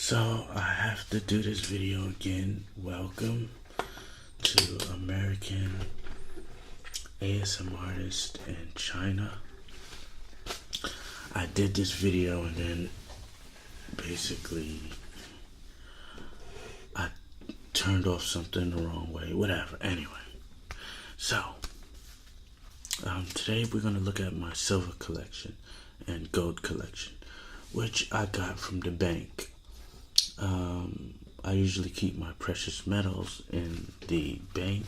So I have to do this video again. Welcome to American ASM artist in China. I did this video and then basically I turned off something the wrong way, whatever. Anyway, so today we're going to look at my silver collection and gold collection, which I got from the bank. I usually keep my precious metals in the bank.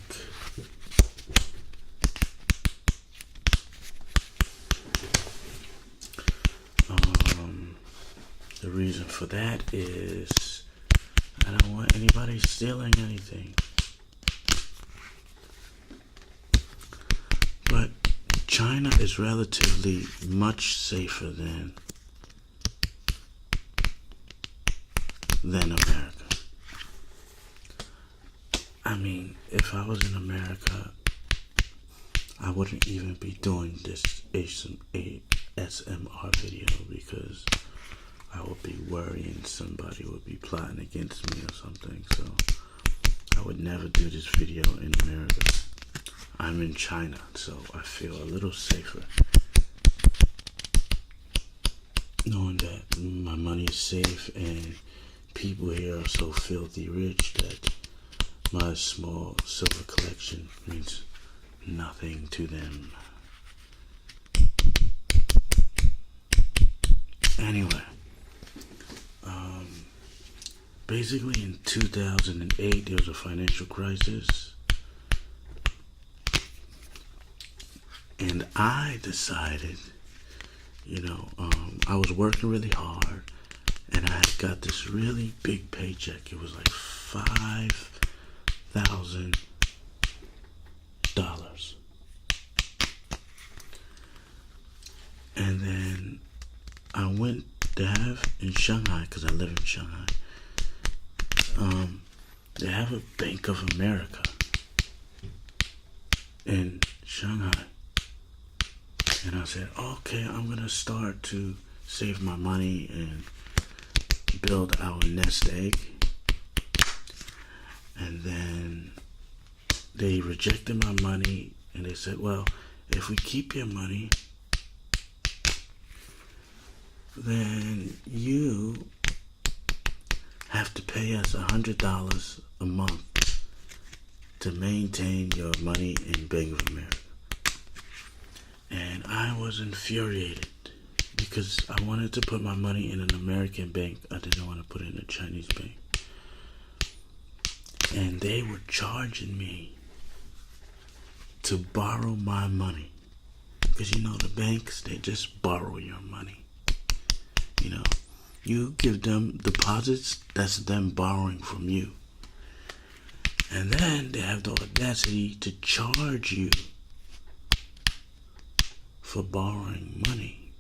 The reason for that is I don't want anybody stealing anything. But China is relatively much safer than America. I mean, if I was in America, I wouldn't even be doing this ASMR video because I would be worrying somebody would be plotting against me or something. So I would never do this video in America. I'm in China, so I feel a little safer knowing that my money is safe and people here are so filthy rich that my small silver collection means nothing to them. Anyway, basically in 2008 there was a financial crisis, and I decided, I was working really hard, and I had got this really big paycheck. It was like $5,000. And then I went to have in Shanghai, because I live in Shanghai, they have a Bank of America in Shanghai. And I said, okay, I'm going to start to save my money and build our nest egg. And then they rejected my money and they said, well, if we keep your money, then you have to pay us $100 a month to maintain your money in Bank of America. And I was infuriated because I wanted to put my money in an American bank. I didn't want to put it in a Chinese bank. And they were charging me to borrow my money. Because the banks, they just borrow your money. You give them deposits, that's them borrowing from you. And then they have the audacity to charge you for borrowing money.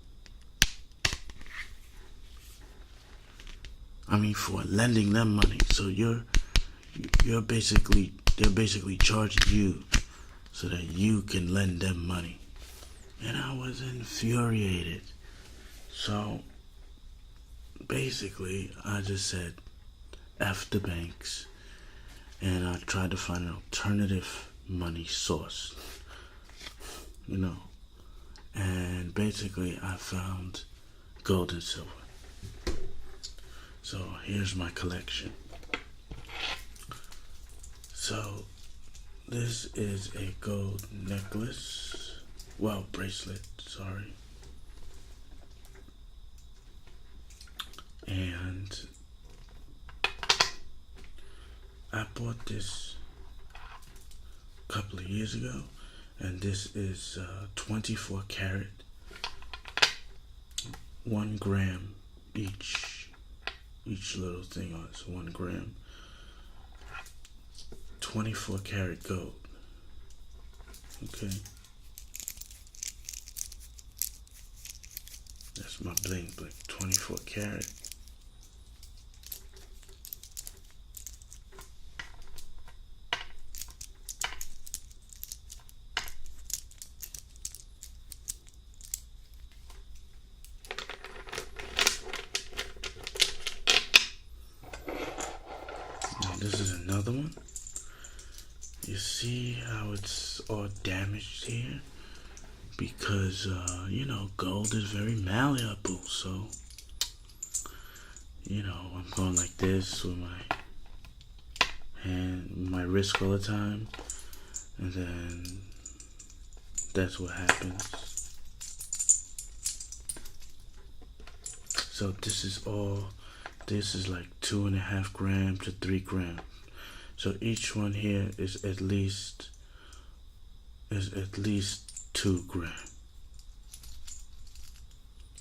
I mean, for lending them money. So they're basically charging you so that you can lend them money. And I was infuriated. So basically I just said F the banks, and I tried to find an alternative money source. And basically I found gold and silver. So here's my collection. So this is a gold necklace, bracelet, sorry. And I bought this a couple of years ago, and this is 24 karat, 1 gram each little thing on it's 1 gram, 24 karat gold. Okay, that's my bling bling, 24 karat. see how it's all damaged here? Because, gold is very malleable, so, I'm going like this with my hand, my wrist all the time, and then that's what happens. So this is like 2.5 grams to 3 grams. So each one here is at least 2 grams.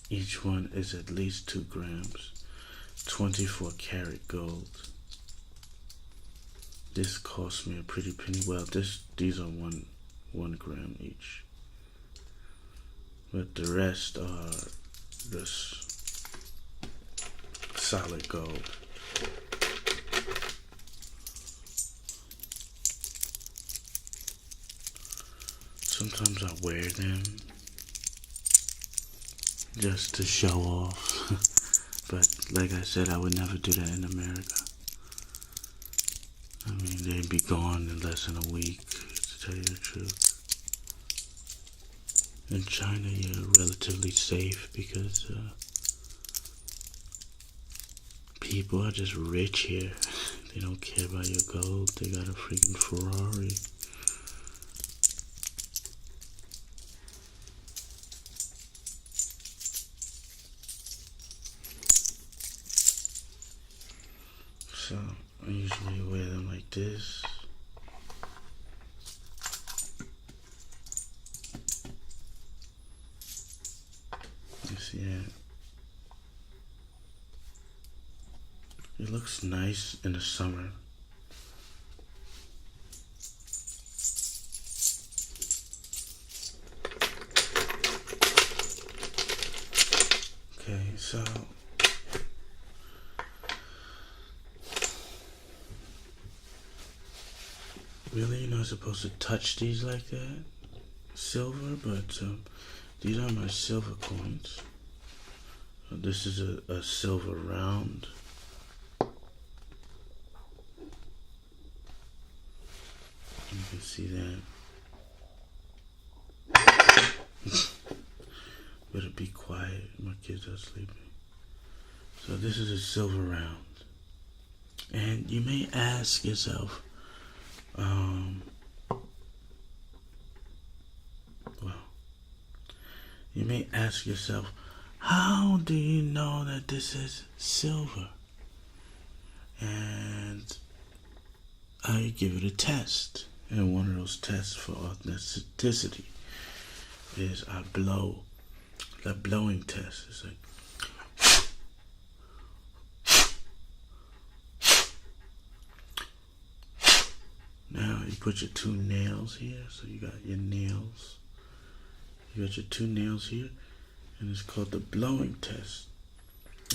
Each one is at least 2 grams. 24 karat gold. This cost me a pretty penny. Well, these are 1 gram each. But the rest are just solid gold. Sometimes I wear them just to show off. But like I said, I would never do that in America. I mean, they'd be gone in less than a week, to tell you the truth. In China, you're relatively safe because people are just rich here. They don't care about your gold. They got a freaking Ferrari. So I usually wear them like this. You see that? It looks nice in the summer. Okay, so really, you're not supposed to touch these like that, silver, but these are my silver coins. This is a silver round. You can see that. Better be quiet, my kids are sleeping. So this is a silver round. And you may ask yourself, you may ask yourself, how do you know that this is silver? And I give it a test. And one of those tests for authenticity is I blow. The blowing test is like, now you put your 2 nails here, so you got your nails. You got your 2 nails here, and it's called the blowing test.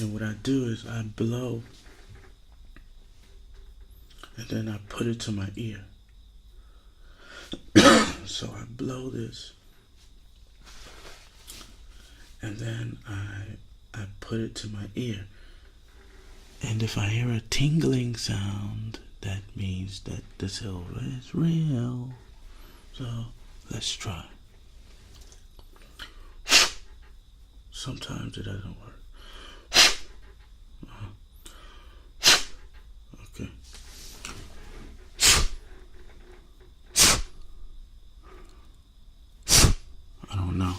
And what I do is I blow, and then I put it to my ear. So I blow this, and then I put it to my ear. And if I hear a tingling sound, that means that the silver is real. So let's try. Sometimes it doesn't work. Okay. I don't know.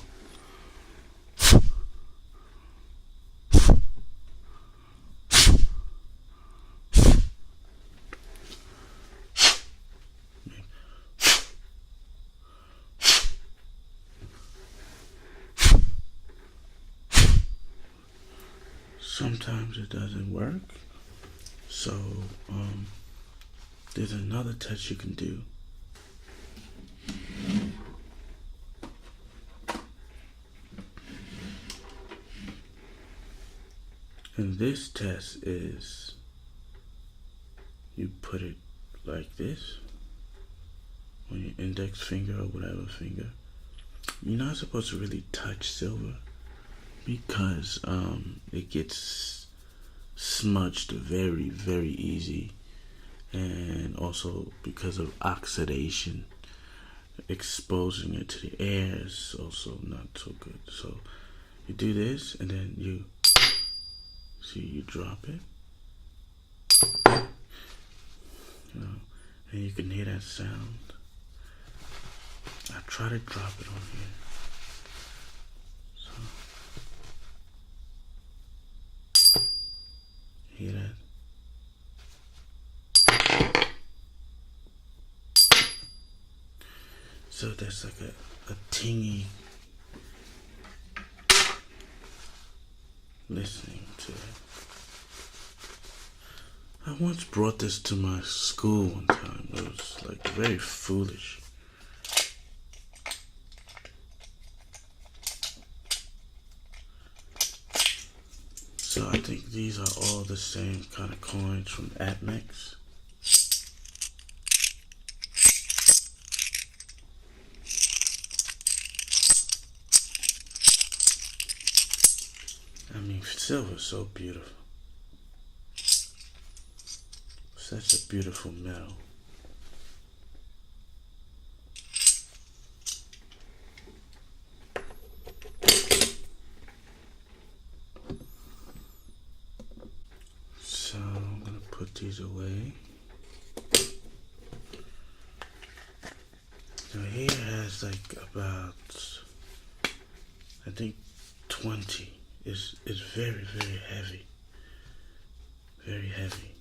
Sometimes it doesn't work. So there's another test you can do. And this test is, you put it like this on your index finger or whatever finger. You're not supposed to really touch silver because it gets smudged very, very easy. and also because of oxidation, exposing it to the air is also not so good. So you do this, and then you drop it, and you can hear that sound. I try to drop it on here. So hear that? So there's like a tingy listening to it. I once brought this to my school one time. It was like very foolish. So I think these are all the same kind of coins from Atmex. I mean, silver is so beautiful. Such a beautiful metal. So I'm gonna put these away. So here has like about, I think 20. Is very, very heavy. Very heavy.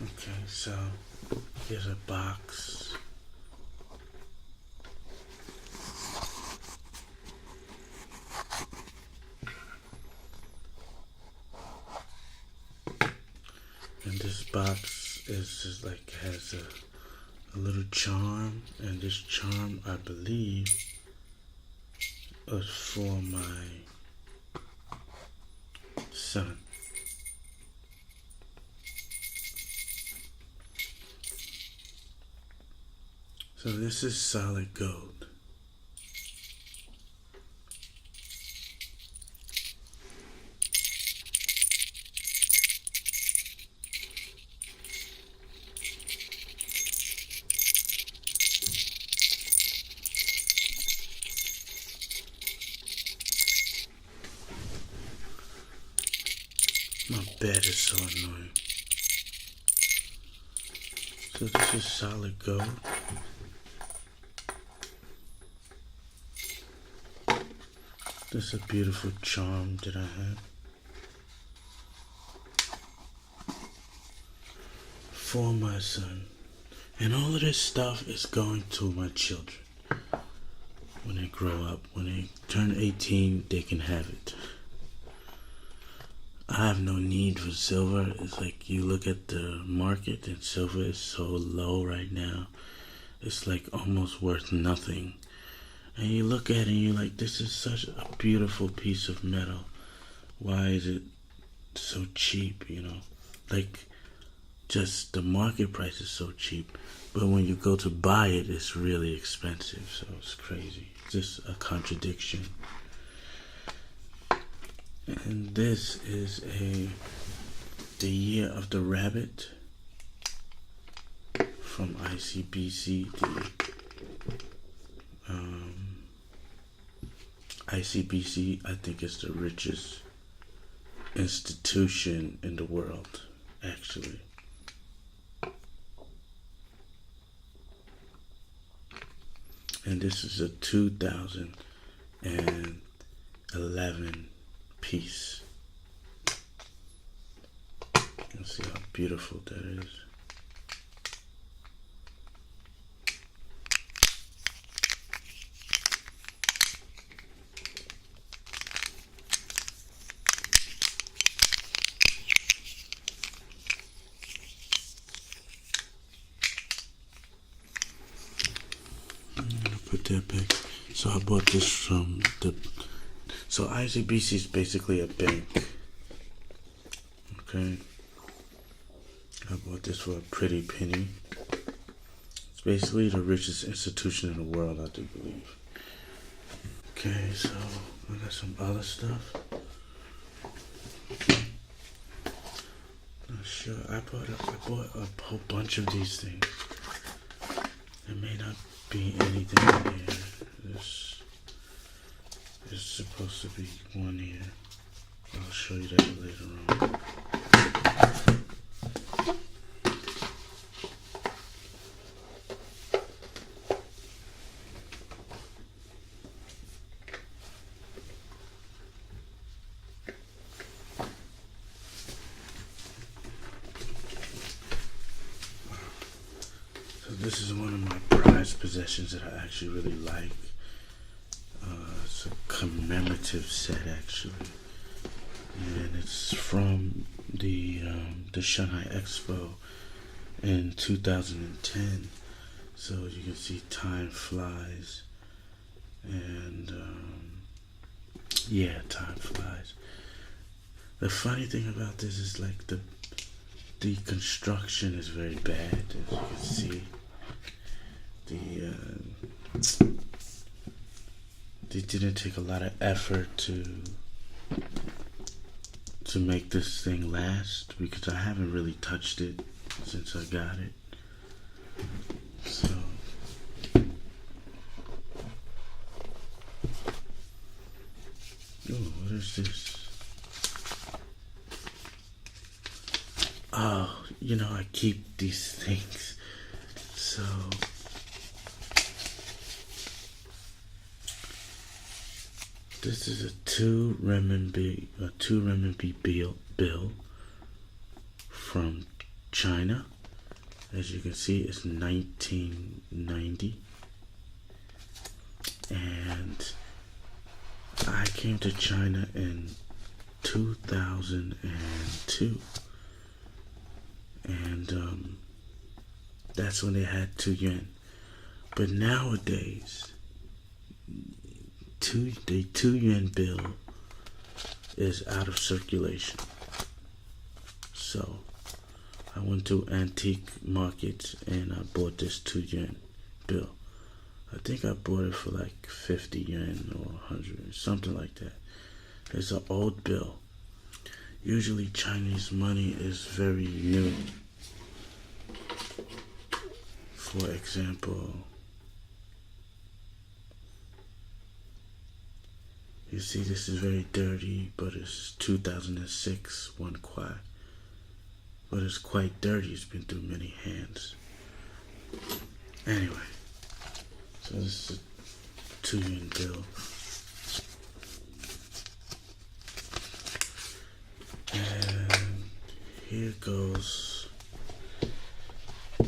Okay, so here's a box. And this box is just like has a little charm, and this charm I believe was for my son. So this is solid gold. My bed is so annoying. So this is solid gold. This is a beautiful charm that I have for my son. And all of this stuff is going to my children. When they grow up, when they turn 18, they can have it. I have no need for silver. It's like you look at the market and silver is so low right now. It's like almost worth nothing. And you look at it and you're like, this is such a beautiful piece of metal. Why is it so cheap, you know? Like, just the market price is so cheap. But when you go to buy it, it's really expensive. So it's crazy. It's just a contradiction. And this is the Year of the Rabbit from ICBC. ICBC, I think, is the richest institution in the world, actually. And this is a 2011 piece. Let's see how beautiful that is. Put that back. So I bought this from so ICBC is basically a bank. Okay. I bought this for a pretty penny. It's basically the richest institution in the world, I do believe. Okay, so I got some other stuff. Not sure. I bought a whole bunch of these things. There may not be anything in here. This is supposed to be one here. I'll show you that later on. So this is one of my prized possessions that I actually really like. It's a commemorative set actually, and it's from the Shanghai Expo in 2010. So you can see time flies, and yeah, time flies. The funny thing about this is like the construction is very bad, as you can see. They didn't take a lot of effort to make this thing last, because I haven't really touched it since I got it. So what is this? Oh, I keep these things. So this is a 2 renminbi bill from China. As you can see, it's 1990, and I came to China in 2002, and that's when they had 2 yuan. But nowadays, the 2 yuan bill is out of circulation. So I went to antique markets and I bought this 2 yuan bill. I think I bought it for like 50 yuan or 100, something like that. It's an old bill. Usually Chinese money is very new. For example, you see this is very dirty, but it's 2006 1 kwai. But it's quite dirty, it's been through many hands. Anyway, so this is a 2 yuan bill. And here goes, I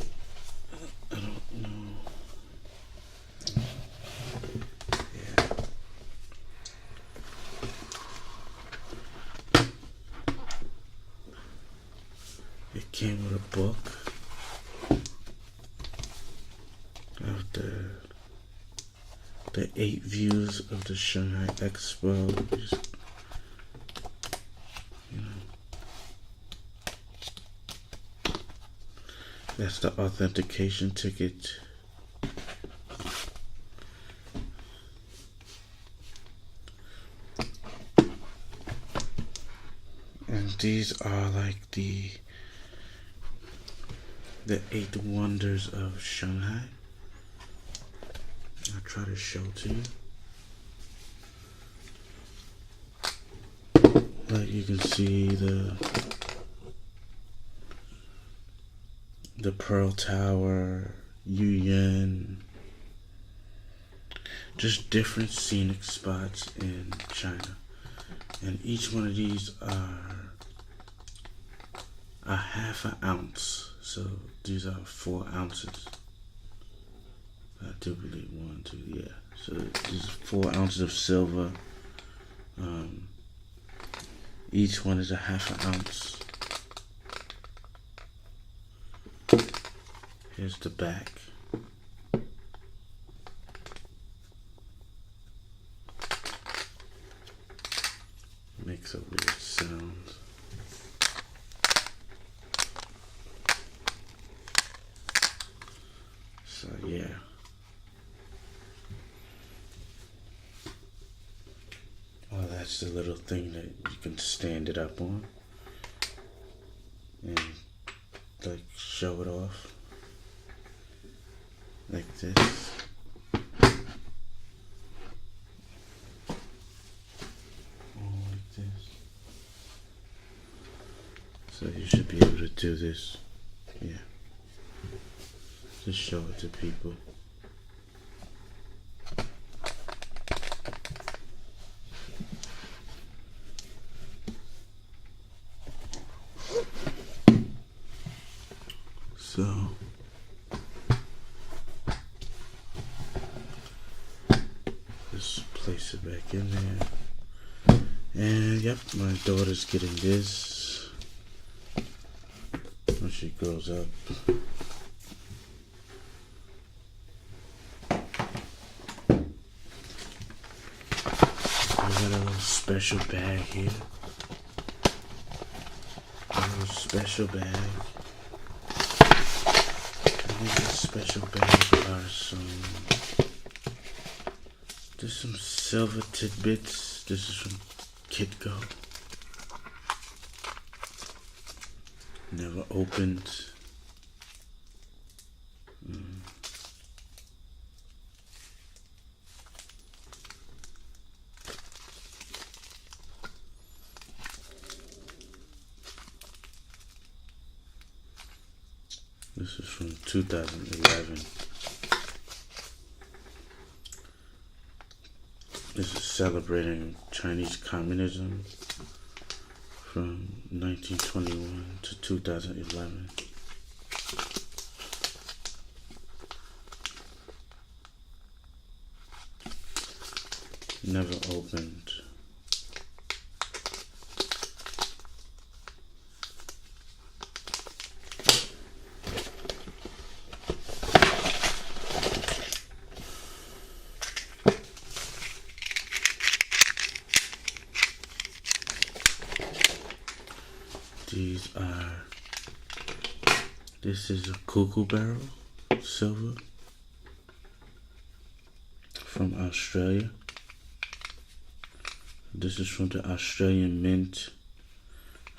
don't know. Yeah. It came with a book of the 8 views of the Shanghai Expo. Just, that's the authentication ticket. And these are like the 8 wonders of Shanghai. I'll try to show to you. Like you can see the Pearl Tower, Yuyan, just different scenic spots in China. And each one of these are a half an ounce. So these are 4 ounces. I do believe 1, 2, yeah. So these are 4 ounces of silver. Each one is a half an ounce. Here's the back. Makes a weird sound. So that's the little thing that you can stand it up on and like show it off like this. All like this. So you should be able to do this. Yeah. Just show it to people. So just place it back in there. And yep, my daughter's getting this when she grows up. I got a little special bag here. A little special bag. In this special bag are there's some silver tidbits. This is from Kitco. Never opened. This is from 2011. This is celebrating Chinese communism from 1921 to 2011. Never opened. This is a cuckoo barrel, silver, from Australia. This is from the Australian Mint.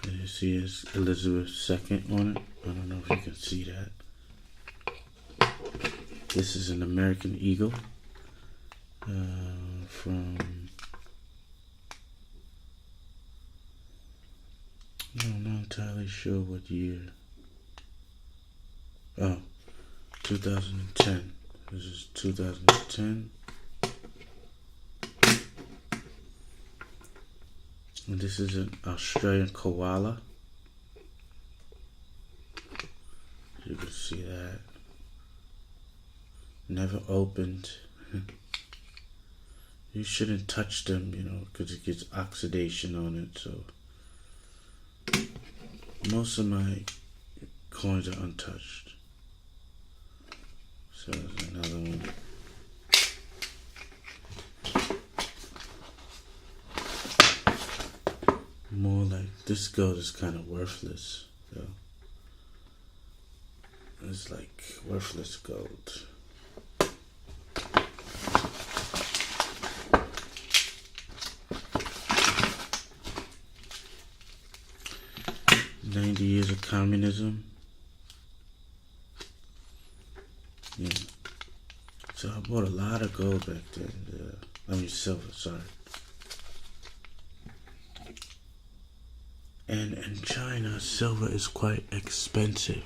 And you see it's Elizabeth II on it. I don't know if you can see that. This is an American Eagle from, I'm not entirely sure what year. Oh, 2010. This is 2010. And this is an Australian koala. You can see that. Never opened. You shouldn't touch them, you know, because it gets oxidation on it. So most of my coins are untouched. So there's another one. More like, this gold is kind of worthless. So it's like worthless gold. "90 years of communism." Yeah. So I bought a lot of gold back then. I mean silver, sorry. And in China, silver is quite expensive.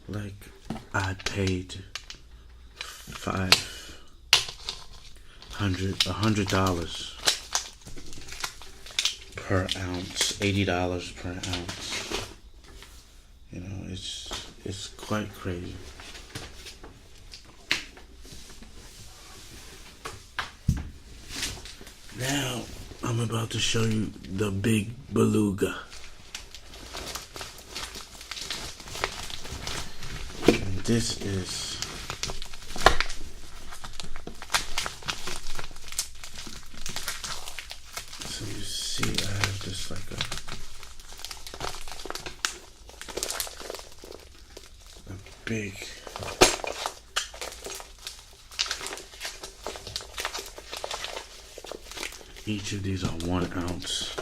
Like, I paid $100 per ounce, $80 per ounce. You know, it's quite crazy. Now, I'm about to show you the big beluga. And this is so you see I have this like a big Each of these are 1 ounce.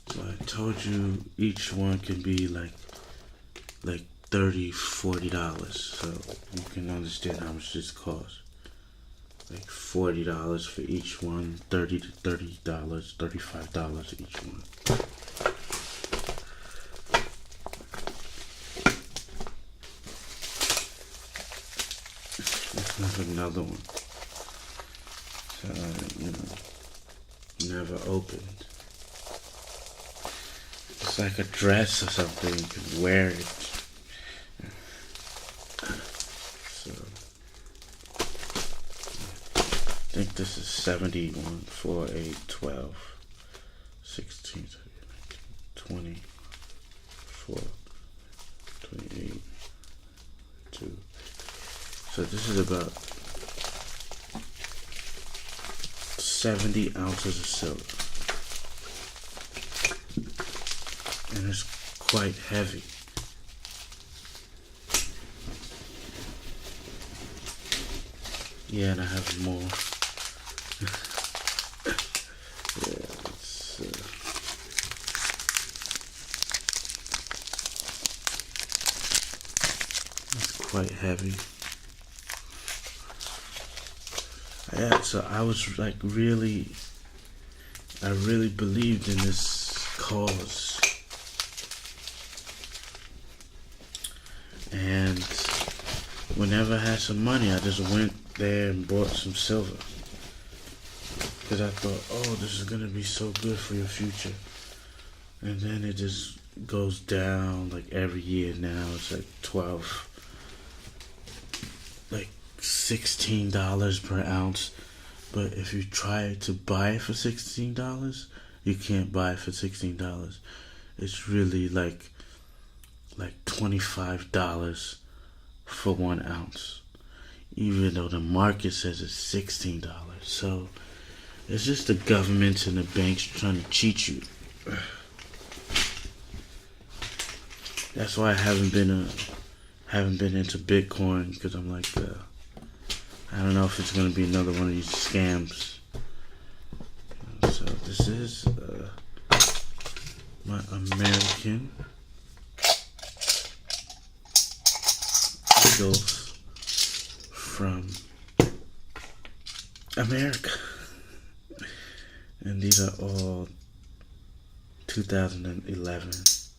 So I told you each one can be like $30, $40. So you can understand how much this costs. Like $40 for each one, $30 to $35 each one. Let's have another one. So, never opened. It's like a dress or something. You can wear it. So, I think this is 71, 4, 8, 12, 16, 20, 4, 28, 2. So this is about 70 ounces of silver. And it's quite heavy. Yeah, and I have more. Yeah, it's quite heavy. Yeah, so I was like I really believed in this cause. And whenever I had some money, I just went there and bought some silver. Because I thought, oh, this is going to be so good for your future. And then it just goes down like every year now. It's like $16 per ounce. But if you try to buy it for $16, you can't buy it for $16. It's really like $25 for 1 ounce, even though the market says it's $16. So it's just the government and the banks trying to cheat you. That's why I haven't been into Bitcoin, because I'm like, I don't know if it's gonna be another one of these scams. So this is my American Eagles from America, and these are all 2011. As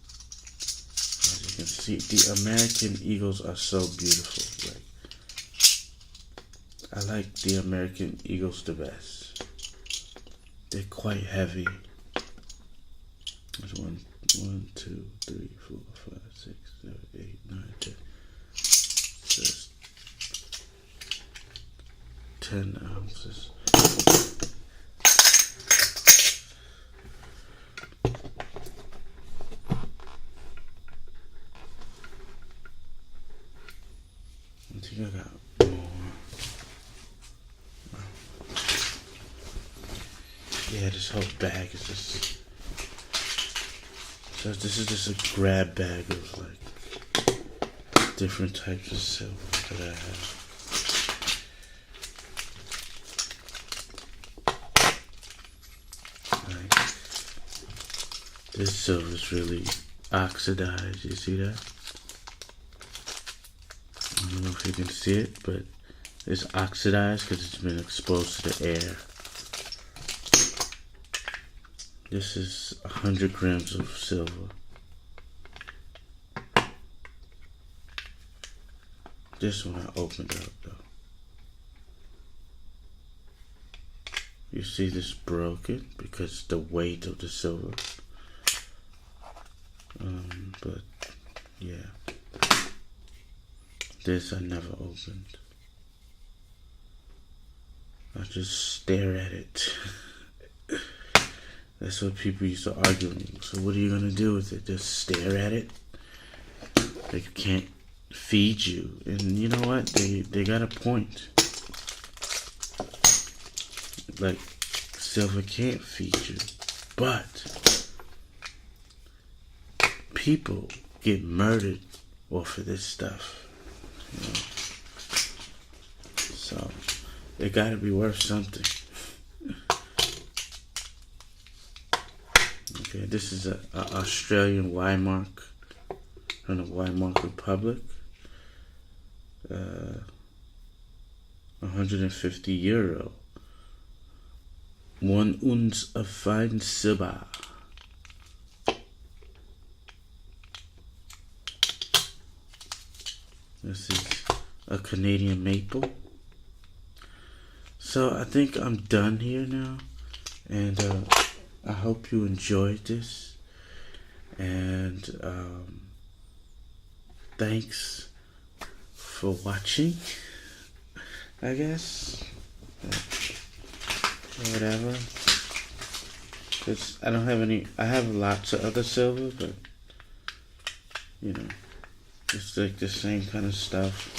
you can see, the American Eagles are so beautiful. I like the American Eagles the best. They're quite heavy. There's 1, 2, 3, 4, 5, 6, 7, 8, 9, 10. Just 10 ounces. I think I got more. Yeah, this whole bag is just... So this is just a grab bag of like different types of silver that I have. This silver is really oxidized. You see that? I don't know if you can see it, but it's oxidized because it's been exposed to the air. This is 100 grams of silver. This one I opened up though. You see this broken because the weight of the silver. But yeah, this I never opened. I just stare at it. That's what people used to argue with me. So what are you gonna do with it? Just stare at it? They can't feed you. And you know what? They got a point. Like, silver can't feed you. But people get murdered off of this stuff. You know? So it gotta be worth something. Okay, this is a Australian Y-mark from the Y-mark Republic. 150 euro. 1 ounce of fine silver. This is a Canadian maple. So I think I'm done here now, and I hope you enjoyed this, and thanks for watching, I guess, or whatever. Cause I don't have any. I have lots of other silver, but you know, it's like the same kind of stuff.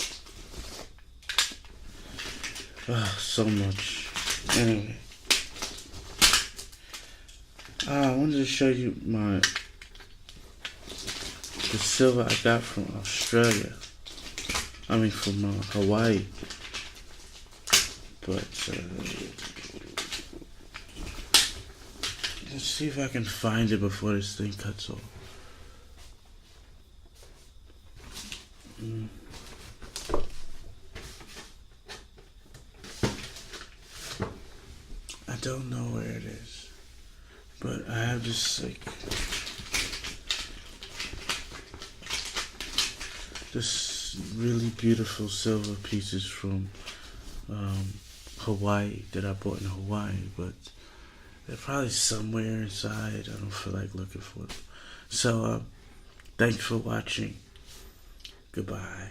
Oh, so much. Anyway, I wanted to show you the silver I got from Australia. I mean, from Hawaii. But let's see if I can find it before this thing cuts off. I don't know where it is, but I have this really beautiful silver pieces from Hawaii that I bought in Hawaii, but they're probably somewhere inside. I don't feel like looking for them. So thanks for watching. Goodbye.